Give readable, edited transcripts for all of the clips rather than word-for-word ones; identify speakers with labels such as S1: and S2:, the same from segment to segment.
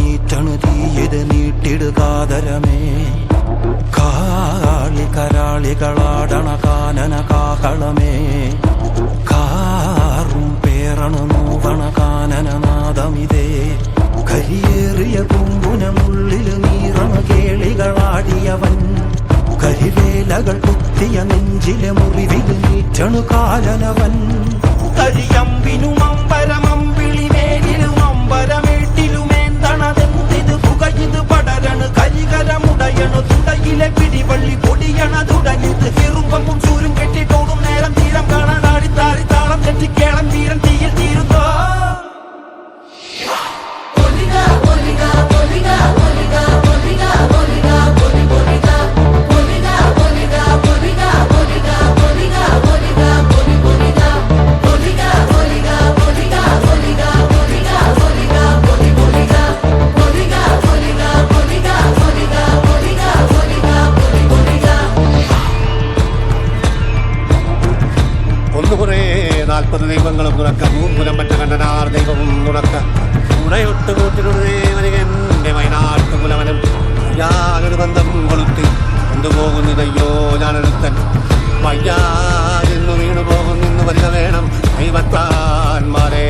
S1: നീറ്റണു തീയത് നീട്ടിടുകാതരമേ കാളി കരാളികളാടണ കാനന കാകളമേ കാറും പേറണു നോവണ കാനനനാദമിതേ കരിയേറിയ കുമ്പുനമുള്ളില് നീറണ കേളികളാടിയവൻ കരിവേലകൾ കുത്തിയ നെഞ്ചിലെ മുറിവില് നീറ്റണു കാലനവൻ കരിയമ്പിനും അമ്പരമമ്പിളിമേലിലും അമ്പരമേട്ടിലുമേന്തണതെന്തിത് പുകയിത് പടരണു കരികരമുടയണു തുടയിലെ പിടിവള്ളി പൊടിയണ തുടങ്ങിത് കിറുമ്പും ചൂരും കെട്ടിട്ടോടും നേരം തീരം കാണാൻ ആടിത്താറി താളം തെറ്റിക്കേളം വീരൻ തീയിൽ തീരുന്നോ
S2: ദൈവങ്ങളും തുറക്ക മൂർപുരം മറ്റ കണ്ടനാർ ദൈവവും തുറക്ക ഉടയൊട്ട് കൂട്ടിനുടേ വരികന്റെ വയനാട്ടു കുലവനും ഞാനൊരു ബന്ധം കൊളുത്തി കൊണ്ടുപോകുന്നതയ്യോ ഞാനൊരുത്തൻ വയ്യാതെന്നു വീണു പോകുന്നു വരിക വേണം ദൈവത്താന്മാരേ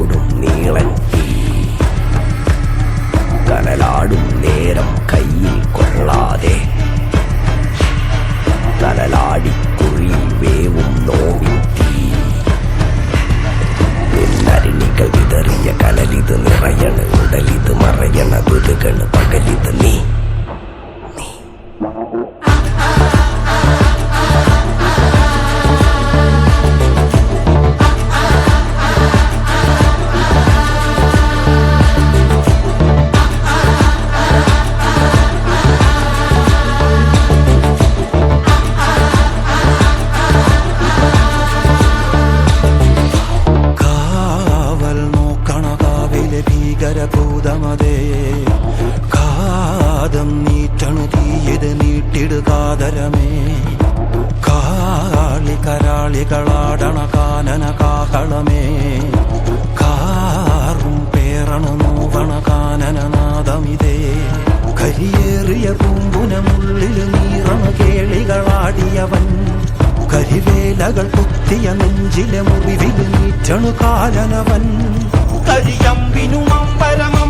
S3: ോടും നീളൻ തീ കനലാടും നേരം കയ്യിൽ കൊള്ളാതെ കനലാടിക്കുഴിയിൽ വേവും നോവിൻ തീ നിന്നരിണികൾ വിതറിയ കനലിത് നിറയണ ഉടലിത് മറയണ ദുരുകണ് പകലിത് നീ
S1: ഭീകരഭൂതമതേ കാതം നീറ്റണു തീയത് നീട്ടിടുകാതരമേ കാളി കരാളികളാടണ കാനന കാകളമേ കാറും പേറണു നോവണ കാനനനാദമിതേ കരിയേറിയ കുമ്പുനമുള്ളില് നീറണ കേളികളാടിയവൻ കരിവേലകൾ കുത്തിയ നെഞ്ചിലെ മുറിവില് നീറ്റണു കാലനവൻ കരിയമ്പിനും അമ്പരമം